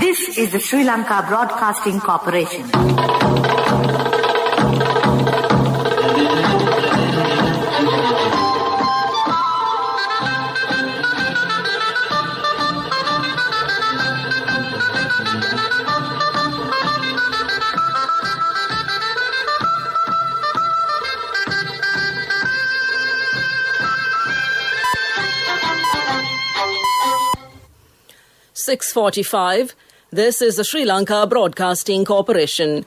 This is the Sri Lanka Broadcasting Corporation. .45. This is the Sri Lanka Broadcasting Corporation.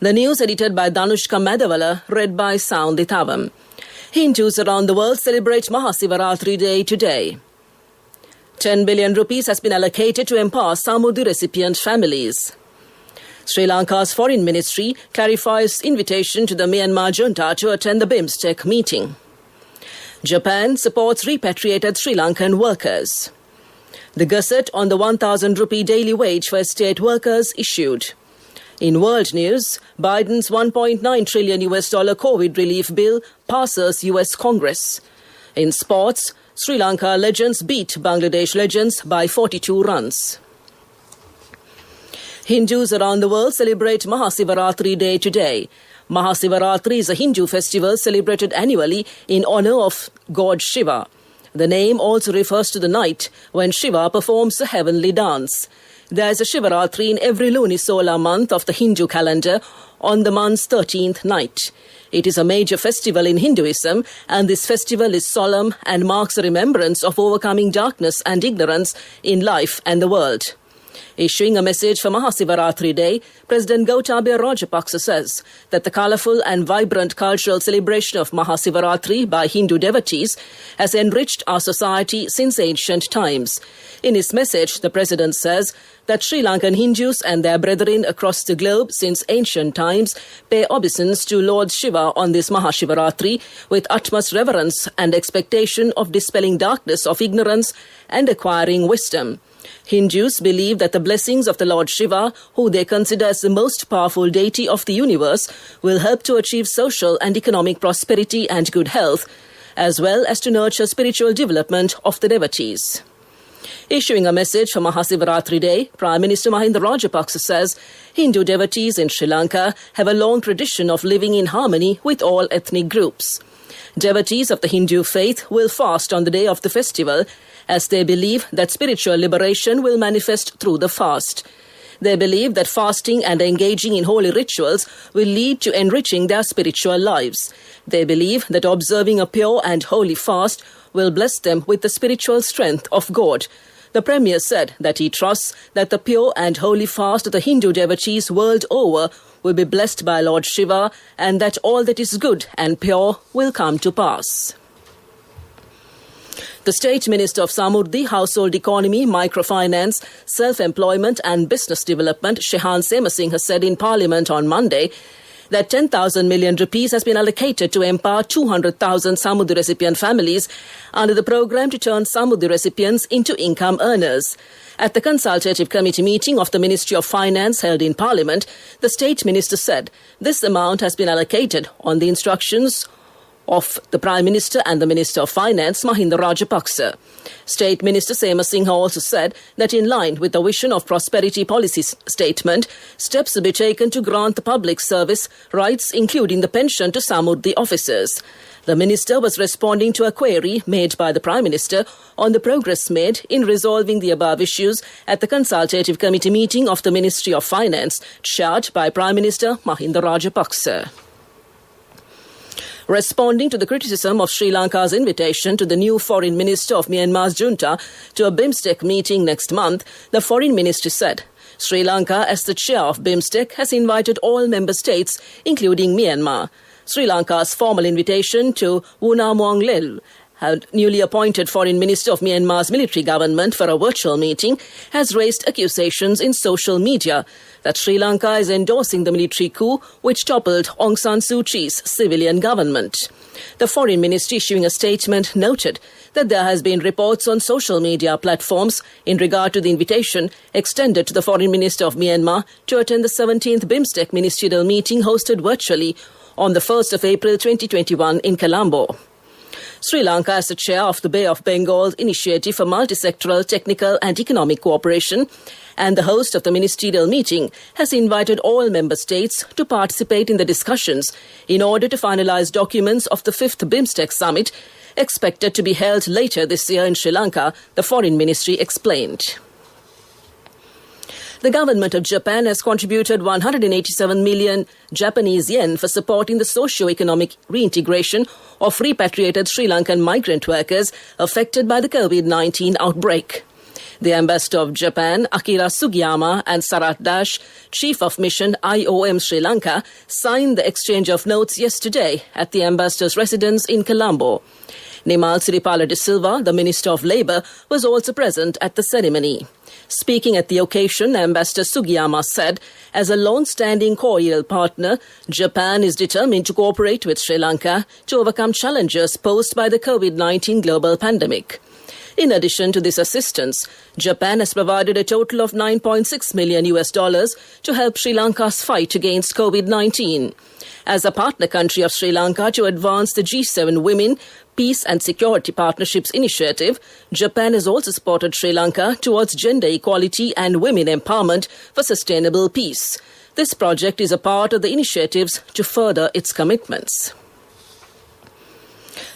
The news edited by Danushka Madavala, read by Sound Dithavam. Hindus around the world celebrate Mahasivaratri Day today. 10 billion rupees has been allocated to empower Samudhi recipient families. Sri Lanka's Foreign Ministry clarifies invitation to the Myanmar junta to attend the BIMSTEC meeting. Japan supports repatriated Sri Lankan workers. The Gazette on the 1,000 rupee daily wage for state workers issued. In world news, Biden's $1.9 trillion COVID relief bill passes US Congress. In sports, Sri Lanka Legends beat Bangladesh Legends by 42 runs. Hindus around the world celebrate Mahasivaratri Day today. Mahasivaratri is a Hindu festival celebrated annually in honor of God Shiva. The name also refers to the night when Shiva performs a heavenly dance. There is a Shivaratri in every lunisolar month of the Hindu calendar on the month's 13th night. It is a major festival in Hinduism, and this festival is solemn and marks a remembrance of overcoming darkness and ignorance in life and the world. Issuing a message for Mahasivaratri Day, President Gotabaya Rajapaksa says that the colourful and vibrant cultural celebration of Mahasivaratri by Hindu devotees has enriched our society since ancient times. In his message, the President says that Sri Lankan Hindus and their brethren across the globe since ancient times pay obeisance to Lord Shiva on this Mahashivaratri with utmost reverence and expectation of dispelling darkness of ignorance and acquiring wisdom. Hindus believe that the blessings of the Lord Shiva, who they consider as the most powerful deity of the universe, will help to achieve social and economic prosperity and good health, as well as to nurture spiritual development of the devotees. Issuing a message for Mahasivaratri Day, Prime Minister Mahinda Rajapaksa says Hindu devotees in Sri Lanka have a long tradition of living in harmony with all ethnic groups. Devotees of the Hindu faith will fast on the day of the festival, as they believe that spiritual liberation will manifest through the fast. They believe that fasting and engaging in holy rituals will lead to enriching their spiritual lives. They believe that observing a pure and holy fast will bless them with the spiritual strength of God. The Premier said that he trusts that the pure and holy fast of the Hindu devotees world over will be blessed by Lord Shiva, and that all that is good and pure will come to pass. The State Minister of Samurdhi, Household Economy, Microfinance, Self-Employment and Business Development, Shehan Semasingh, has said in Parliament on Monday that 10,000 million rupees has been allocated to empower 200,000 Samurdhi recipient families under the programme to turn Samurdhi recipients into income earners. At the Consultative Committee meeting of the Ministry of Finance held in Parliament, the State Minister said this amount has been allocated on the instructions of the Prime Minister and the Minister of Finance, Mahinda Rajapaksa. State Minister Semasinghe also said that in line with the Vision of Prosperity Policy statement, steps will be taken to grant the public service rights, including the pension to Samurdhi officers. The Minister was responding to a query made by the Prime Minister on the progress made in resolving the above issues at the Consultative Committee meeting of the Ministry of Finance, chaired by Prime Minister Mahinda Rajapaksa. Responding to the criticism of Sri Lanka's invitation to the new Foreign Minister of Myanmar's junta to a BIMSTEC meeting next month, the Foreign Ministry said Sri Lanka, as the chair of BIMSTEC, has invited all member states, including Myanmar. Sri Lanka's formal invitation to Wunawang Lel, newly appointed Foreign Minister of Myanmar's military government, for a virtual meeting, has raised accusations in social media that Sri Lanka is endorsing the military coup which toppled Aung San Suu Kyi's civilian government. The Foreign Ministry, issuing a statement, noted that there has been reports on social media platforms in regard to the invitation extended to the Foreign Minister of Myanmar to attend the 17th BIMSTEC ministerial meeting hosted virtually on the 1st of April 2021 in Colombo. Sri Lanka, as the chair of the Bay of Bengal Initiative for Multisectoral Technical and Economic Cooperation and the host of the ministerial meeting, has invited all member states to participate in the discussions in order to finalise documents of the 5th BIMSTEC summit, expected to be held later this year in Sri Lanka, the Foreign Ministry explained. The government of Japan has contributed 187 million Japanese yen for supporting the socio-economic reintegration of repatriated Sri Lankan migrant workers affected by the COVID-19 outbreak. The ambassador of Japan, Akira Sugiyama, and Sarat Dash, chief of mission IOM Sri Lanka, signed the exchange of notes yesterday at the ambassador's residence in Colombo. Nimal Siripala de Silva, the Minister of Labour, was also present at the ceremony. Speaking at the occasion, Ambassador Sugiyama said, as a long-standing cordial partner, Japan is determined to cooperate with Sri Lanka to overcome challenges posed by the COVID-19 global pandemic. In addition to this assistance, Japan has provided a total of $9.6 million to help Sri Lanka's fight against COVID-19. As a partner country of Sri Lanka to advance the G7 Women, Peace and Security Partnerships initiative, Japan has also supported Sri Lanka towards gender equality and women empowerment for sustainable peace. This project is a part of the initiatives to further its commitments.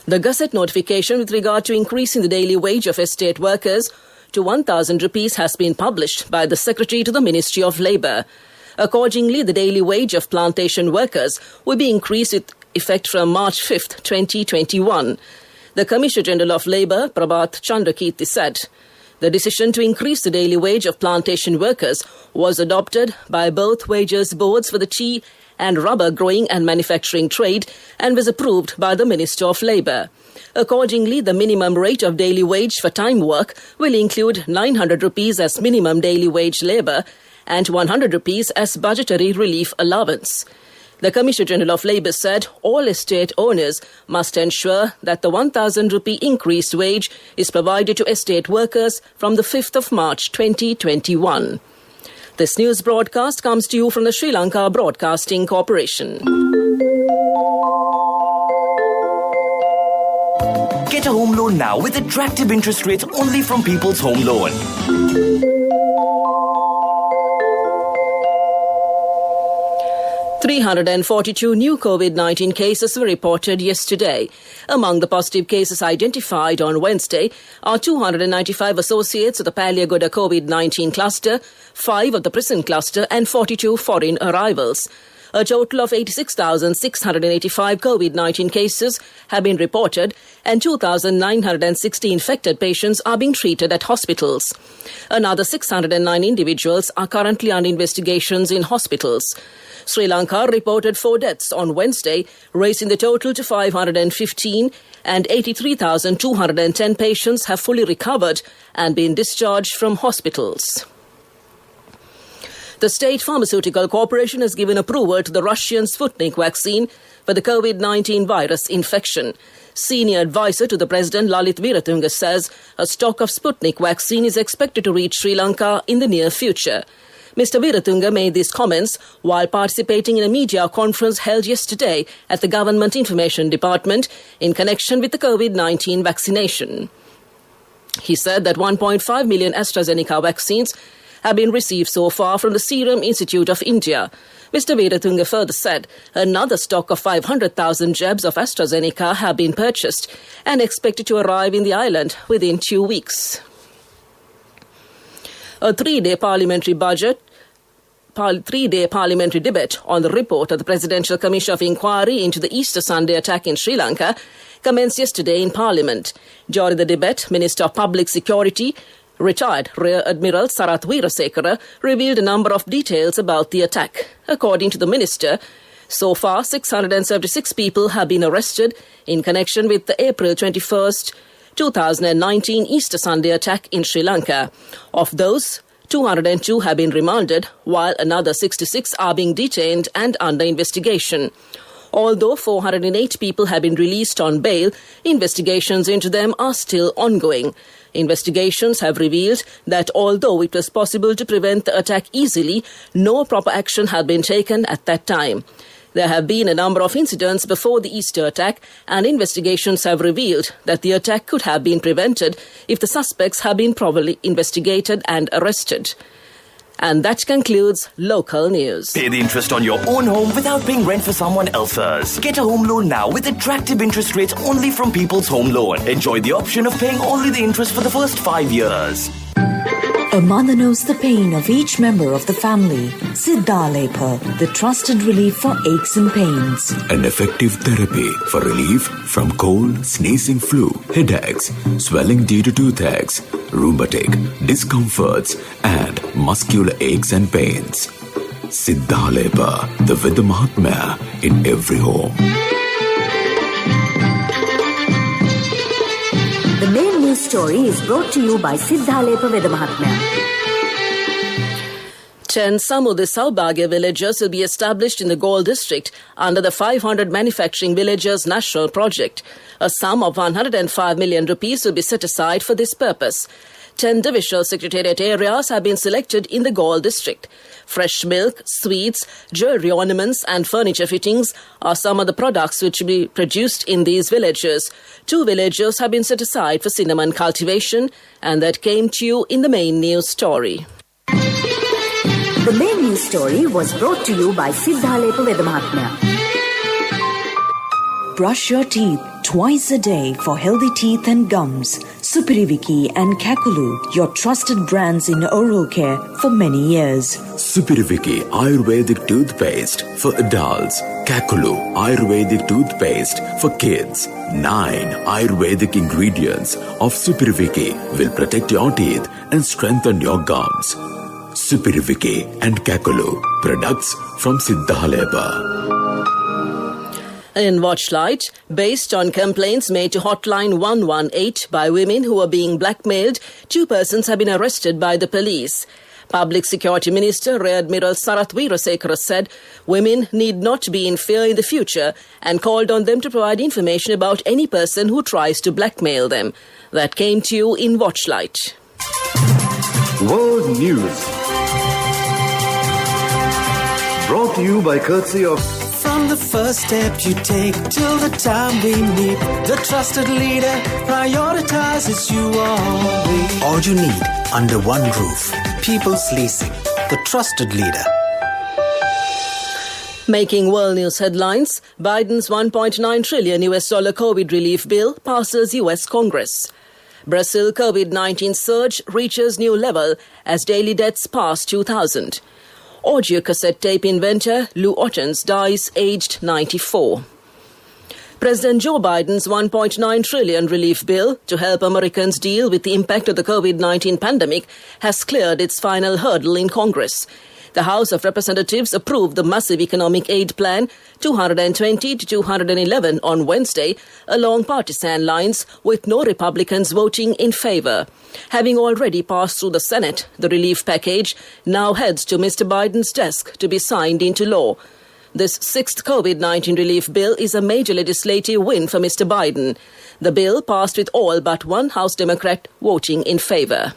The Gazette notification with regard to increasing the daily wage of estate workers to 1,000 rupees has been published by the Secretary to the Ministry of Labour. Accordingly, the daily wage of plantation workers will be increased with effect from March 5th, 2021. The Commissioner General of Labour, Prabhat Chandrakirti, said the decision to increase the daily wage of plantation workers was adopted by both wages boards for the tea and rubber growing and manufacturing trade and was approved by the Minister of Labour. Accordingly, the minimum rate of daily wage for time work will include 900 rupees as minimum daily wage labour and 100 rupees as budgetary relief allowance. The Commissioner General of Labour said all estate owners must ensure that the 1,000 rupee increased wage is provided to estate workers from the 5th of March 2021. This news broadcast comes to you from the Sri Lanka Broadcasting Corporation. Get a home loan now with attractive interest rates only from People's Home Loan. $342 new COVID-19 cases were reported yesterday. Among the positive cases identified on Wednesday are 295 associates of the Paliagoda COVID-19 cluster, 5 of the prison cluster and 42 foreign arrivals. A total of 86,685 COVID-19 cases have been reported and 2,960 infected patients are being treated at hospitals. Another 609 individuals are currently under investigations in hospitals. Sri Lanka reported 4 deaths on Wednesday, raising the total to 515, and 83,210 patients have fully recovered and been discharged from hospitals. The State Pharmaceutical Corporation has given approval to the Russian Sputnik vaccine for the COVID-19 virus infection. Senior advisor to the President Lalit Veeratunga says a stock of Sputnik vaccine is expected to reach Sri Lanka in the near future. Mr. Veeratunga made these comments while participating in a media conference held yesterday at the Government Information Department in connection with the COVID-19 vaccination. He said that 1.5 million AstraZeneca vaccines have been received so far from the Serum Institute of India. Mr. Veeratunga further said another stock of 500,000 jabs of AstraZeneca have been purchased and expected to arrive in the island within 2 weeks. A 3-day parliamentary debate on the report of the Presidential Commission of Inquiry into the Easter Sunday attack in Sri Lanka commenced yesterday in Parliament. During the debate, Minister of Public Security, retired Rear Admiral Sarath Weerasekara, revealed a number of details about the attack. According to the minister, so far 676 people have been arrested in connection with the April 21st, 2019 Easter Sunday attack in Sri Lanka. Of those, 202 have been remanded, while another 66 are being detained and under investigation. Although 408 people have been released on bail, investigations into them are still ongoing. Investigations have revealed that although it was possible to prevent the attack easily, no proper action had been taken at that time. There have been a number of incidents before the Easter attack, and investigations have revealed that the attack could have been prevented if the suspects had been properly investigated and arrested. And that concludes local news. Pay the interest on your own home without paying rent for someone else's. Get a home loan now with attractive interest rates only from People's Home Loan. Enjoy the option of paying only the interest for the first 5 years. A mother knows the pain of each member of the family. Siddhalepa, the trusted relief for aches and pains. An effective therapy for relief from cold, sneezing, flu, headaches, swelling due to toothaches, rheumatic, discomforts, and muscular aches and pains. Siddhalepa, the Vidamahatmya in every home. The main news story is brought to you by Siddhalepa Vedamahatmya. 10 Samudhi Saubhagya villages will be established in the Galle district under the 500 Manufacturing Villages National Project. A sum of 105 million rupees will be set aside for this purpose. 10 divisional secretariat areas have been selected in the Galle district. Fresh milk, sweets, jewelry ornaments and furniture fittings are some of the products which will be produced in these villages. 2 villages have been set aside for cinnamon cultivation, and that came to you in the main news story. The main news story was brought to you by Siddhalepa Vedamahatmya. Brush your teeth twice a day for healthy teeth and gums. Supiriviki and Kakulu, your trusted brands in oral care for many years. Supiriviki Ayurvedic toothpaste for adults. Kakulu Ayurvedic toothpaste for kids. 9 Ayurvedic ingredients of Supiriviki will protect your teeth and strengthen your gums. Supiriviki and Kakulu, products from Siddhalepa. In Watchlight, based on complaints made to hotline 118 by women who were being blackmailed, 2 persons have been arrested by the police. Public Security Minister Rear Admiral Sarath Weerasekara said women need not be in fear in the future and called on them to provide information about any person who tries to blackmail them. That came to you in Watchlight. World News. Brought to you by courtesy of... From the first step you take till the time we meet, the trusted leader prioritizes you always. All you need under one roof. People's Leasing, the trusted leader. Making world news headlines, Biden's $1.9 trillion COVID relief bill passes US Congress. Brazil COVID-19 surge reaches new level as daily deaths pass 2,000. Audio cassette tape inventor Lou Ottens dies aged 94. President Joe Biden's $1.9 trillion relief bill to help Americans deal with the impact of the COVID-19 pandemic has cleared its final hurdle in Congress. The House of Representatives approved the massive economic aid plan 220 to 211 on Wednesday along partisan lines, with no Republicans voting in favor. Having already passed through the Senate, the relief package now heads to Mr. Biden's desk to be signed into law. This 6th COVID-19 relief bill is a major legislative win for Mr. Biden. The bill passed with all but one House Democrat voting in favor.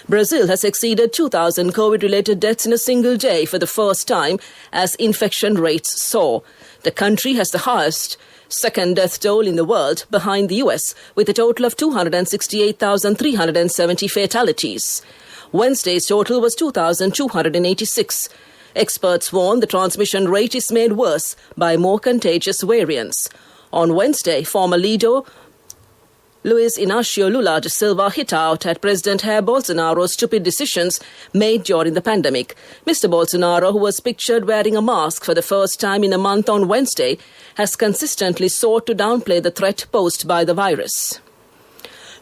Brazil has exceeded 2,000 COVID-related deaths in a single day for the first time as infection rates soar. The country has the highest second death toll in the world, behind the US, with a total of 268,370 fatalities. Wednesday's total was 2,286. Experts warn the transmission rate is made worse by more contagious variants. On Wednesday, former leader Luiz Inácio Lula da Silva hit out at President Jair Bolsonaro's stupid decisions made during the pandemic. Mr. Bolsonaro, who was pictured wearing a mask for the first time in a month on Wednesday, has consistently sought to downplay the threat posed by the virus.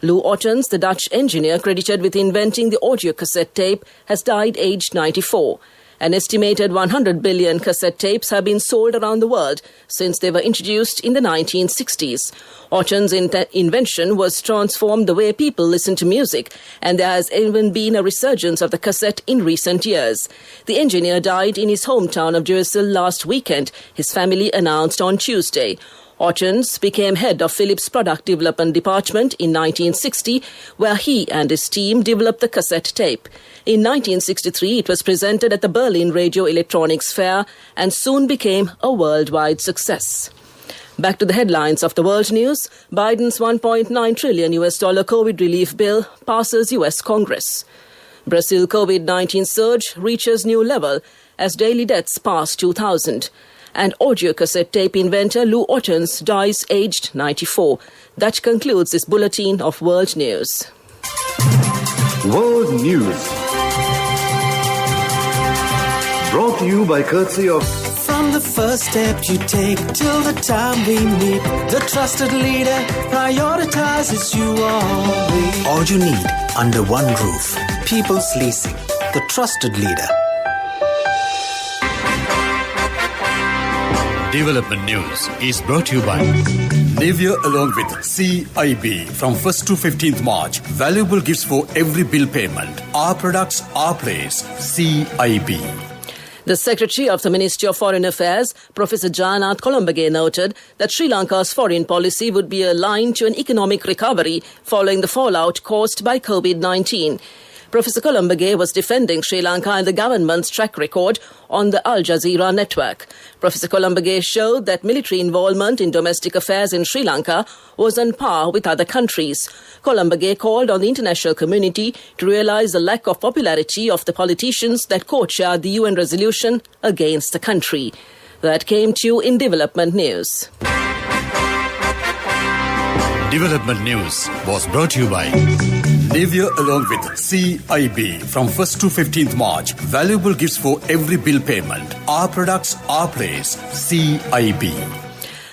Lou Ottens, the Dutch engineer credited with inventing the audio cassette tape, has died aged 94. An estimated 100 billion cassette tapes have been sold around the world since they were introduced in the 1960s. Ottens' invention was transformed the way people listen to music, and there has even been a resurgence of the cassette in recent years. The engineer died in his hometown of Jerusalem last weekend, his family announced on Tuesday. Ottens became head of Philips' Product Development Department in 1960, where he and his team developed the cassette tape. In 1963, it was presented at the Berlin Radio Electronics Fair and soon became a worldwide success. Back to the headlines of the world news. Biden's $1.9 trillion COVID relief bill passes US Congress. Brazil COVID-19 surge reaches new level as daily deaths pass 2,000. And audio cassette tape inventor Lou Ottens dies aged 94. That concludes this bulletin of world news. World News. Brought to you by courtesy of... From the first step you take till the time we meet, the trusted leader prioritizes you always. All you need under one roof. People's Leasing, the trusted leader. Development News is brought to you by Nivea along with CIB from 1st to 15th March. Valuable gifts for every bill payment. Our products, our place. CIB. The Secretary of the Ministry of Foreign Affairs, Professor Janath Colombage, noted that Sri Lanka's foreign policy would be aligned to an economic recovery following the fallout caused by COVID-19. Professor Colombage was defending Sri Lanka and the government's track record on the Al Jazeera network. Professor Colombage showed that military involvement in domestic affairs in Sri Lanka was on par with other countries. Colombage called on the international community to realize the lack of popularity of the politicians that co-chaired the UN resolution against the country. That came to you in Development News. Development News was brought to you by Nivea along with CIB from 1st to 15th March. Valuable gifts for every bill payment. Our products, our place. CIB.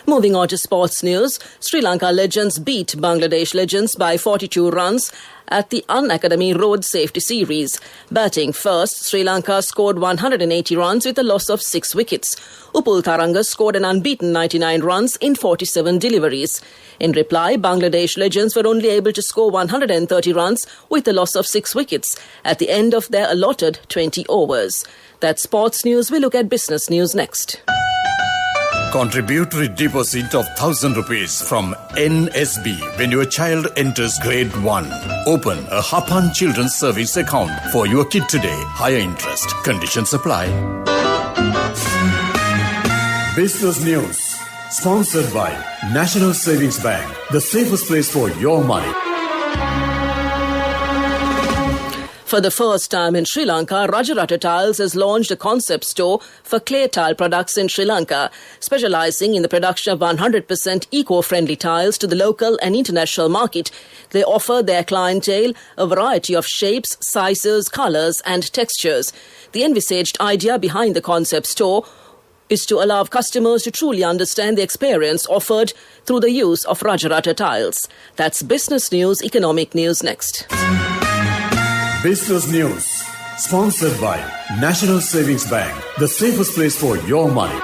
Moving on to sports news, Sri Lanka Legends beat Bangladesh Legends by 42 runs at the Unacademy Road Safety Series. Batting first, Sri Lanka scored 180 runs with a loss of 6 wickets. Upul Tharanga scored an unbeaten 99 runs in 47 deliveries. In reply, Bangladesh Legends were only able to score 130 runs with a loss of 6 wickets at the end of their allotted 20 overs. That's sports news. We look at business news next. Contributory deposit of 1,000 rupees from NSB when your child enters grade 1. Open a Hapan Children's Savings account for your kid today. Higher interest. Conditions apply. Business News. Sponsored by National Savings Bank. The safest place for your money. For the first time in Sri Lanka, Rajarata Tiles has launched a concept store for clay tile products in Sri Lanka, specializing in the production of 100% eco-friendly tiles to the local and international market. They offer their clientele a variety of shapes, sizes, colors and textures. The envisaged idea behind the concept store is to allow customers to truly understand the experience offered through the use of Rajarata tiles. That's business news, economic news next. Business News. Sponsored by National Savings Bank. The safest place for your money.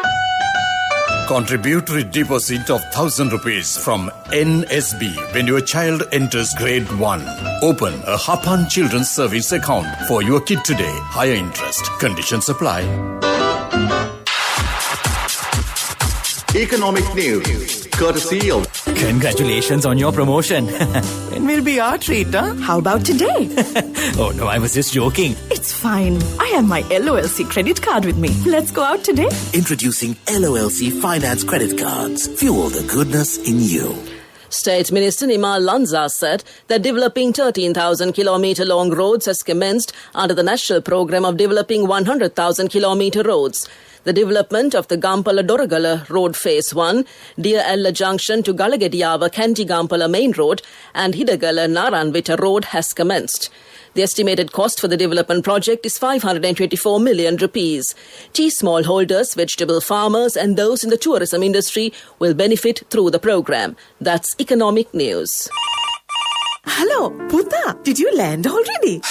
Contributory deposit of 1,000 rupees from NSB when your child enters grade 1. Open a Hapan Children's Savings account for your kid today. Higher interest. Conditions apply. Economic News. Courtesy of... Congratulations on your promotion. When will be our treat, huh? How about today? Oh no, I was just joking. It's fine. I have my LOLC credit card with me. Let's go out today. Introducing LOLC Finance Credit Cards. Fuel the goodness in you. State Minister Nimal Lanza said that developing 13,000-kilometre long roads has commenced under the National Programme of Developing 100,000-kilometre roads. The development of the Gampala-Doragala Road Phase 1, Deer Ella Junction to Galagediava Kanti-Gampala Main Road and Hidagala-Naranvita Road has commenced. The estimated cost for the development project is 524 million rupees. Tea smallholders, vegetable farmers and those in the tourism industry will benefit through the program. That's economic news. Hello, Puta. Did you land already?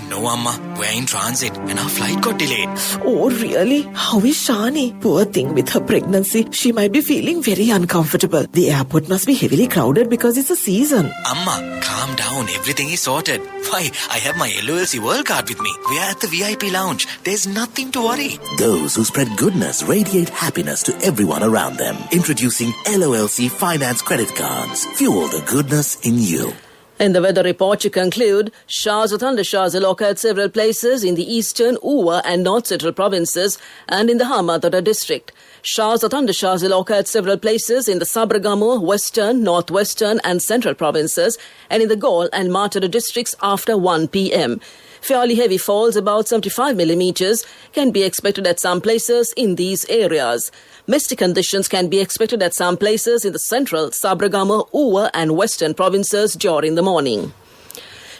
No, Amma. We're in transit and our flight got delayed. Oh, really? How is Shani? Poor thing with her pregnancy. She might be feeling very uncomfortable. The airport must be heavily crowded because it's a season. Amma, calm down. Everything is sorted. Why, I have my LOLC World Card with me. We are at the VIP lounge. There's nothing to worry. Those who spread goodness radiate happiness to everyone around them. Introducing LOLC Finance Credit Cards. Fuel the goodness in you. In the weather report, you conclude showers or thundershowers will occur at several places in the eastern, Uva and north central provinces and in the Hamathura district. Showers or thundershowers will occur at several places in the Sabaragamu, western, northwestern and central provinces and in the Gaul and Mathura districts after 1 p.m. Fairly heavy falls, about 75 millimeters, can be expected at some places in these areas. Misty conditions can be expected at some places in the central, Sabaragamu, Uva and western provinces during the morning.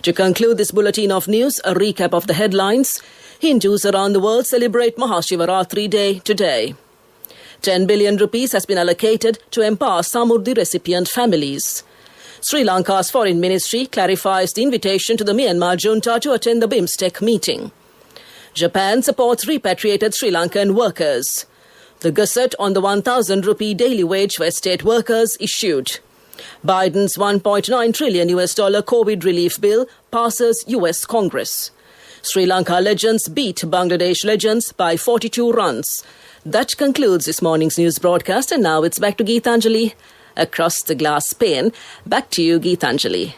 To conclude this bulletin of news, a recap of the headlines. Hindus around the world celebrate Mahashivaratri Day today. 10 billion rupees has been allocated to empower Samurdhi recipient families. Sri Lanka's Foreign Ministry clarifies the invitation to the Myanmar junta to attend the BIMSTEC meeting. Japan supports repatriated Sri Lankan workers. The gazette on the 1,000 rupee daily wage for state workers issued. Biden's $1.9 trillion COVID relief bill passes US Congress. Sri Lanka Legends beat Bangladesh Legends by 42 runs. That concludes this morning's news broadcast, and now it's back to Geetanjali across the glass pane. Back to you, Geetanjali.